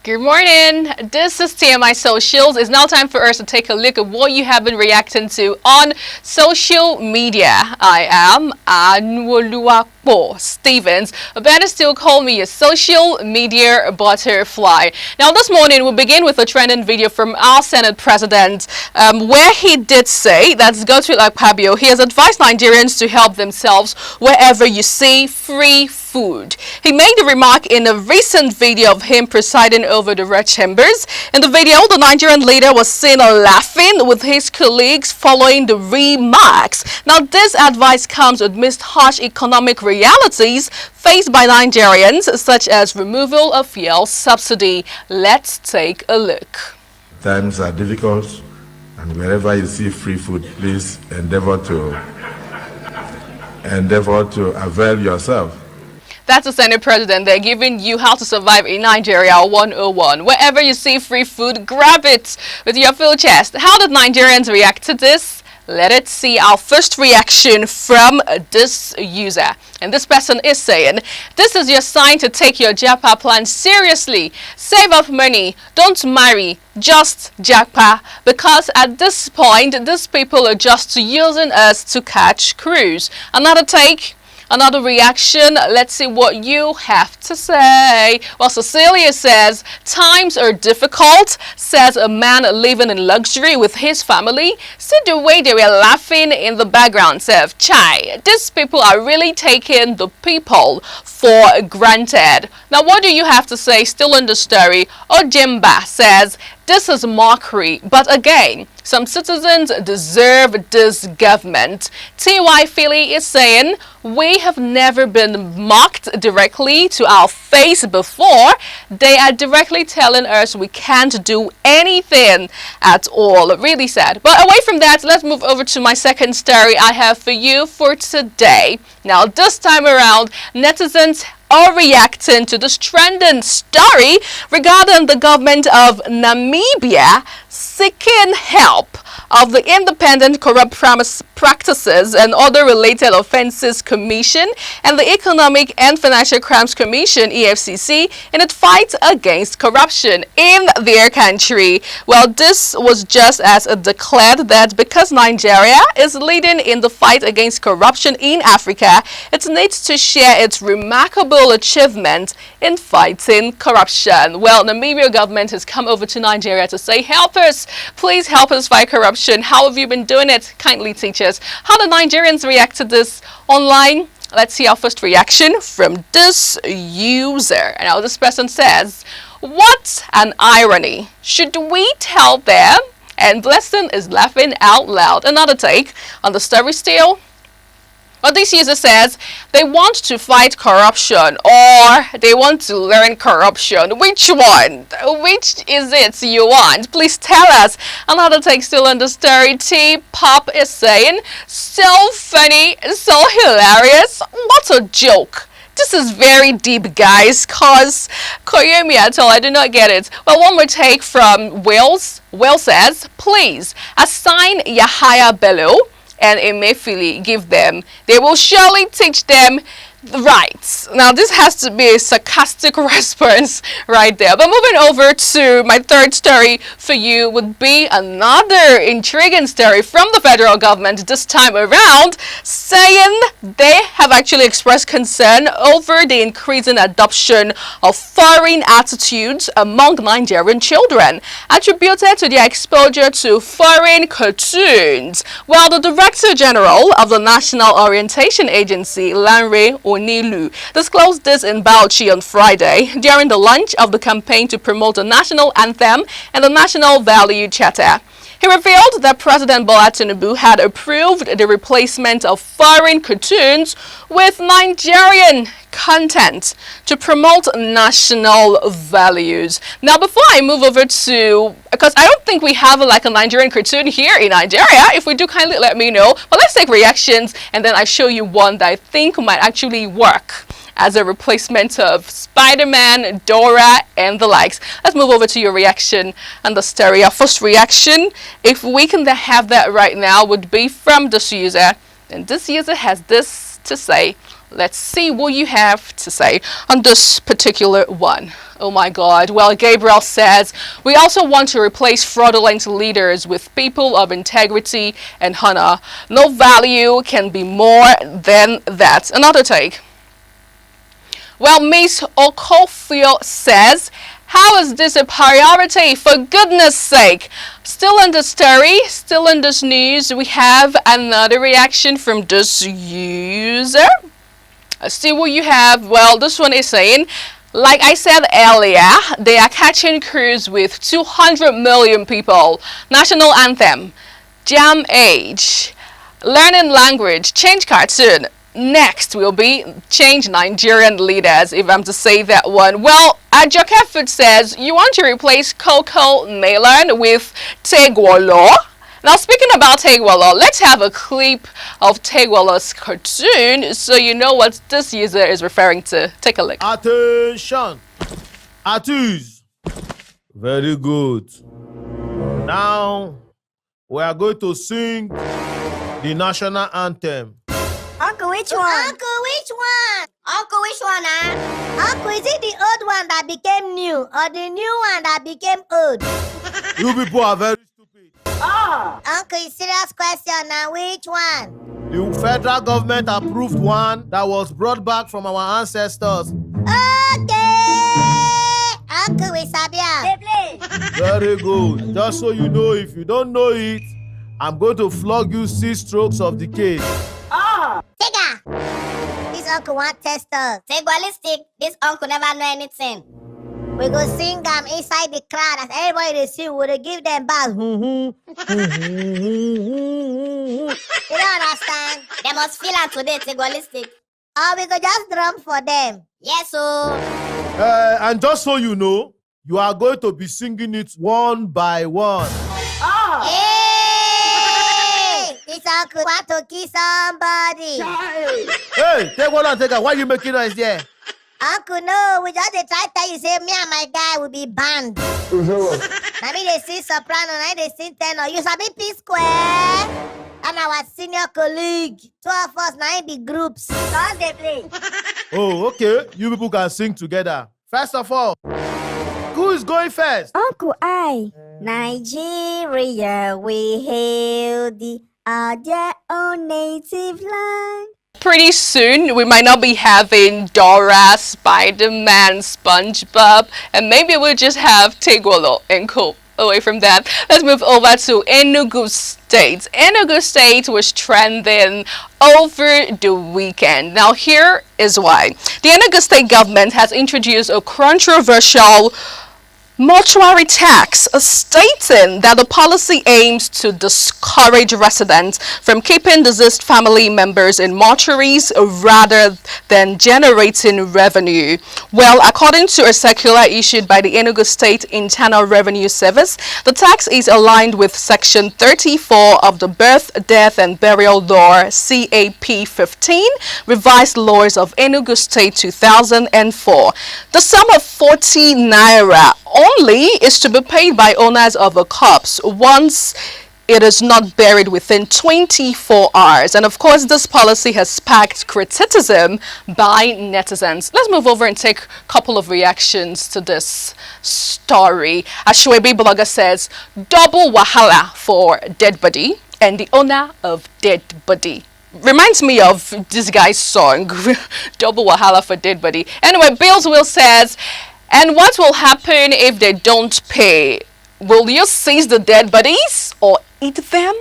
Good morning. This is TMI Socials. It's now time for us to take a look at what you have been reacting to on social media. I am Anwoluwapo Stevens. Better still call me a social media butterfly. Now this morning we'll begin with a trending video from our Senate President where he did say, that's Godswill Akpabio, he has advised Nigerians to help themselves wherever you see free food. He made the remark in a recent video of him presiding over the red chambers. In the video, the Nigerian leader was seen laughing with his colleagues following the remarks. Now, this advice comes amidst harsh economic realities faced by Nigerians, such as removal of fuel subsidy. Let's take a look. Times are difficult, and wherever you see free food, please endeavor to avail yourself. That's the Senate President. They're giving you how to survive in Nigeria 101. Wherever you see free food, grab it with your full chest. How did Nigerians react to this? Let us see our first reaction from this user. And this person is saying, this is your sign to take your Japa plan seriously. Save up money. Don't marry. Just Japa. Because at this point, these people are just using us to catch cruise. Another take. Another reaction, let's see what you have to say. Well, Cecilia says, times are difficult, says a man living in luxury with his family. See the way they were laughing in the background, says, Chai, these people are really taking the people for granted. Now, what do you have to say still in the story? Ojemba says, this is mockery, but again, some citizens deserve this government. TY Philly is saying, we have never been mocked directly to our face before. They are directly telling us we can't do anything at all. Really sad. But away from that, let's move over to my second story I have for you for today. Now, this time around, netizens are reacting to this trending story regarding the government of Namibia seeking help of the Independent Corrupt Practices and Other Related Offences Commission and the Economic and Financial Crimes Commission, EFCC, in its fight against corruption in their country. Well, this was just as it declared that because Nigeria is leading in the fight against corruption in Africa, it needs to share its remarkable achievement in fighting corruption. Well, Namibia government has come over to Nigeria to say, help us, please help us fight corruption. How have you been doing it? Kindly teach us. How do Nigerians react to this online? Let's see our first reaction from this user. Now this person says, what an irony. Should we tell them? And Blessing is laughing out loud. Another take on the story still. Well, this user says they want to fight corruption or they want to learn corruption. Which one? Which is it you want? Please tell us. Another take still on the story. T-Pop is saying, so funny, so hilarious. What a joke. This is very deep, guys, cause Koyomi at all, I do not get it. Well, one more take from Wales. Wales says, please assign Yahaya Bello and Emefiele, give them. They will surely teach them right. Now, this has to be a sarcastic response right there. But moving over to my third story for you would be another intriguing story from the federal government this time around, saying they have actually expressed concern over the increasing adoption of foreign attitudes among Nigerian children, attributed to their exposure to foreign cartoons. Well, the Director General of the National Orientation Agency, Lanre Onilu, disclosed this in Bauchi on Friday during the launch of the campaign to promote the national anthem and the national value charter. He revealed that President Bola Tinubu had approved the replacement of foreign cartoons with Nigerian content to promote national values. Now, before I move over to, because I don't think we have like a Nigerian cartoon here in Nigeria. If we do, kindly let me know. But let's take reactions and then I show you one that I think might actually work as a replacement of Spider-Man, Dora, and the likes. Let's move over to your reaction and the story. Our first reaction, if we can have that right now, would be from this user. And this user has this to say. Let's see what you have to say on this particular one. Oh my God. Well, Gabriel says, we also want to replace fraudulent leaders with people of integrity and honor. No value can be more than that. Another take. Well, Miss Okofio says, how is this a priority? For goodness sake. Still in the story, still in this news, we have another reaction from this user. Let's see what you have. Well, this one is saying, like I said earlier, they are catching cruise with 200 million people. National anthem, jam age, learning language, change cartoon. Next will be change Nigerian leaders, if I'm to say that one. Well, Ajoke Food says, you want to replace Coco Melon with Tegwolo. Now, speaking about Tegwolo, let's have a clip of Tegwolo's cartoon so you know what this user is referring to. Take a look. Attention! Attention! Very good. Now, we are going to sing the national anthem. Uncle, which one? Uncle, which one? Uncle, which one, Uncle, is it the old one that became new or the new one that became old? You people are very stupid. Uncle, it's serious question now. Which one? The federal government approved one that was brought back from our ancestors. Okay! Uncle, we sabia. Very good. Just so you know, if you don't know it, I'm going to flog you 6 strokes of the cane. Tigger! This uncle want test us. Say ballistic. This uncle never know anything. We go sing inside the crowd as everybody they see. We will give them back. You don't understand? They must feel it today, say ballistic. Or we go just drum for them. Yes, so. And just so you know, you are going to be singing it one by one. Hey! This uncle want to kill somebody. Hey, take one and take one. Why are you making noise there? Uncle, no, we just try to tell you, say, me and my guy will be banned. I mean, they sing soprano, and they sing tenor. You sabi P Square? And our senior colleague. 2 of us, now in the groups. How they play? Oh, okay. You people can sing together. First of all, who is going first? Uncle, I. Nigeria, we hail thee, our dear own native land. Pretty soon, we might not be having Dora, Spider-Man, SpongeBob, and maybe we'll just have Tegwolo and Co. Away from that, let's move over to Enugu State. Enugu State was trending over the weekend. Now, here is why. The Enugu State government has introduced a controversial mortuary tax, stating that the policy aims to discourage residents from keeping deceased family members in mortuaries rather than generating revenue. Well, according to a circular issued by the Enugu State Internal Revenue Service, the tax is aligned with Section 34 of the Birth, Death and Burial Law CAP 15, Revised Laws of Enugu State 2004. The sum of 40 naira only is to be paid by owners of a corpse once it is not buried within 24 hours. And of course, this policy has sparked criticism by netizens. Let's move over and take a couple of reactions to this story. Ashwebi blogger says, double wahala for dead body and the owner of dead body. Reminds me of this guy's song, double wahala for dead body. Anyway, Bills Will says, and what will happen if they don't pay? Will you seize the dead bodies or eat them?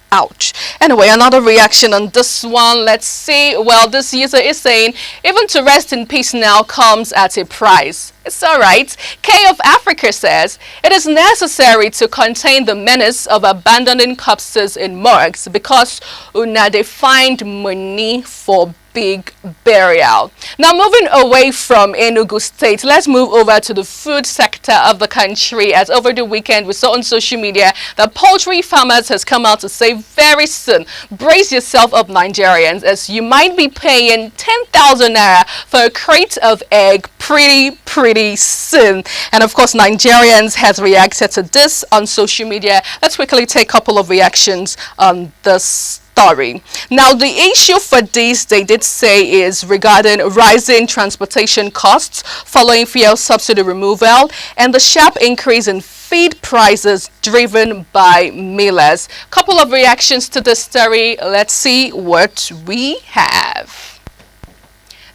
Ouch. Anyway, another reaction on this one. Let's see. Well, this user is saying, even to rest in peace now comes at a price. It's alright. K of Africa says, it is necessary to contain the menace of abandoning corpses in morgues because they find money for big burial. Now, moving away from Enugu State, let's move over to the food sector of the country, as over the weekend we saw on social media that poultry farmers has come out to say very soon, brace yourself up Nigerians, as you might be paying 10,000 naira for a crate of egg pretty soon. And of course, Nigerians has reacted to this on social media. Let's quickly take a couple of reactions on this story. Now, the issue for this, they did say, is regarding rising transportation costs following fuel subsidy removal and the sharp increase in feed prices driven by millers. Couple of reactions to this story. Let's see what we have.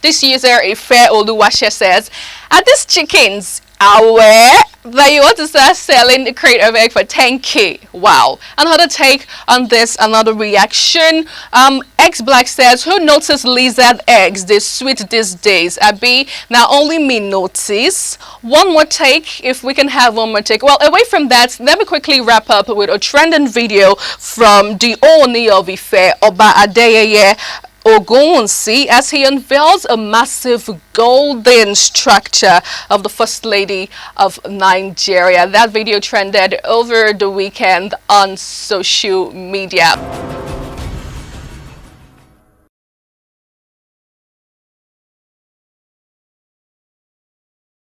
This user, Ife Oluwashe, says, are these chickens aware that you want to start selling the crate of egg for 10k? Wow. Another take on this, another reaction. X Black says, who noticed lizard eggs? They're sweet these days. Abi, now only me notice. One more take, if we can have one more take. Well, away from that, let me quickly wrap up with a trending video from the Oni of Ife, Oba Adeyeye Ogunwusi, as he unveils a massive golden structure of the First Lady of Nigeria. That video trended over the weekend on social media.